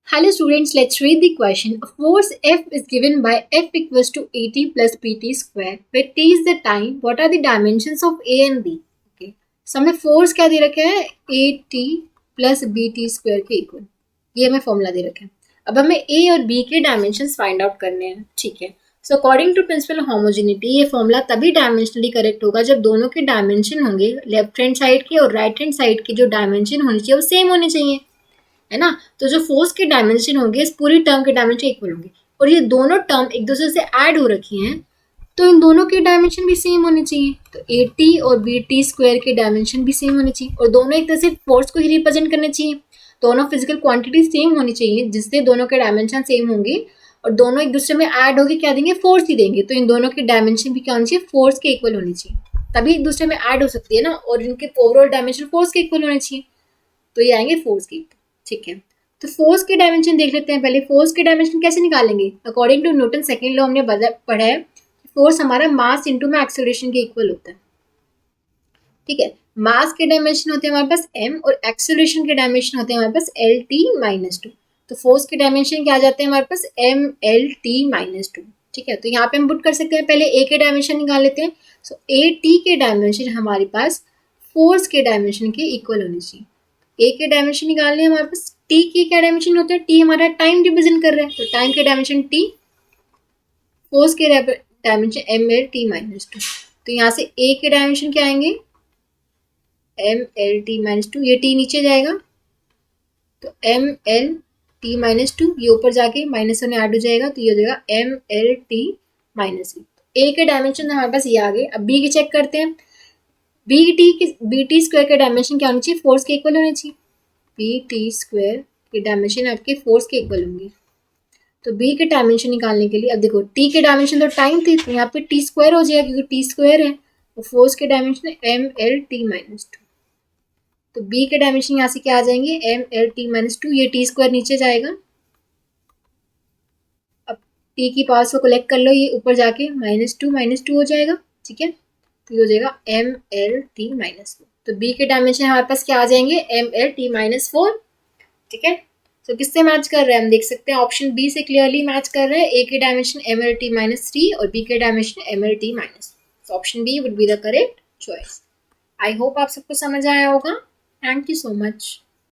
Hello students, let's read the question. A force F is given by F equals to AT plus BT square, where T is the time. What are the dimensions of A and B? Okay. So हमें force क्या दे रखा है? AT plus BT square के equal. ये हमें formula दे रखा है. अब हमें A और B के डायमेंशंस फाइंड आउट करने हैं. ठीक है. So according to principle homogeneity ये फॉर्मूला तभी डायमेंशनली करेक्ट होगा जब दोनों के डायमेंशन होंगे, लेफ्ट हैंड साइड के और राइट हैंड साइड के जो डायमेंशन होने चाहिए वो सेम होने चाहिए, है ना. तो जो फोर्स के डायमेंशन होंगे इस पूरी टर्म के डायमेंशन इक्वल होंगे, और ये दोनों टर्म एक दूसरे से ऐड हो रखी हैं तो इन दोनों के डायमेंशन भी सेम होने चाहिए. तो AT और BT स्क्वायर के डायमेंशन भी सेम होने चाहिए और दोनों एक तरह से फोर्स को ही रिप्रेजेंट करने चाहिए. दोनों फिजिकल क्वांटिटी सेम होनी चाहिए जिससे दोनों के डायमेंशन सेम होंगे और दोनों एक दूसरे में ऐड होके क्या देंगे, फोर्स ही देंगे. तो इन दोनों के डायमेंशन भी क्या होनी चाहिए, फोर्स के इक्वल होनी चाहिए, तभी एक दूसरे में ऐड हो सकती है ना, और इनके ओवरऑल डायमेंशन फोर्स के इक्वल होने चाहिए. तो ये आएंगे फोर्स के इक्वल. ठीक है. तो फोर्स के डायमेंशन देख लेते हैं पहले. फोर्स के डायमेंशन कैसे निकालेंगे? According to Newton second law हमने पढ़ा है, फोर्स हमारा मास इंटू में एक्सेलरेशन के इक्वल होता है. ठीक है. मास के डायमेंशन होते हैं हमारे पास m और एक्सेलरेशन के डायमेंशन होते हैं हमारे पास LT-2. तो फोर्स के डायमेंशन क्या आ जाते हैं हमारे पास MLT-2. ठीक है. तो यहाँ पे हम पुट कर सकते हैं. पहले ए के डायमेंशन निकाल लेते हैं. सो AT के डायमेंशन हमारे पास फोर्स के डायमेंशन के इक्वल होने चाहिए. ए के डायमेंशन निकालने हमारे पास. टी के क्या डायमेंशन होते हैं? टी हमारा टाइम रिप्रेजेंट कर रहा है, तो टाइम के डायमेंशन टी, फोर्स के डायमेंशन MLT-2. तो यहाँ से ए के डायमेंशन क्या आएंगे, MLT-2. ये टी नीचे जाएगा तो MLT-2, ये ऊपर जाके माइनस वन ऐड हो जाएगा तो ये हो जाएगा MLT-3. ए के डायमेंशन हमारे पास ये आ गए. अब बी के चेक करते हैं. BT स्क्वायर का डायमेंशन क्या होना चाहिए, फोर्स के इक्वल होना चाहिए. BT स्क्वायर के डायमेंशन आपके फोर्स के इक्वल होंगे. तो B के डायमेंशन निकालने के लिए अब देखो T के डायमेंशन तो टाइम थी, तो यहाँ पे T स्क्वायर हो जाएगा क्योंकि T स्क्वायर है, और फोर्स के डायमेंशन MLT-2. तो B के डायमेंशन यहाँ से क्या आ जाएंगे, MLT-2. ये T स्क्वायर नीचे जाएगा. अब T की पावर्स को कलेक्ट कर लो, ये ऊपर जाके -2 हो जाएगा. ठीक है. तो ये हो जाएगा MLT-4. तो B के डायमेंशन हमारे पास क्या आ जाएंगे, MLT-4. ठीक है. तो किससे मैच कर रहे हैं हम देख सकते हैं, ऑप्शन बी से क्लियरली मैच कर रहे हैं. ए के डायमेंशन MLT-3 और बी के डायमेंशन MLT-. तो option B would be the correct choice. I hope आप सबको समझ आया होगा. Thank you so much.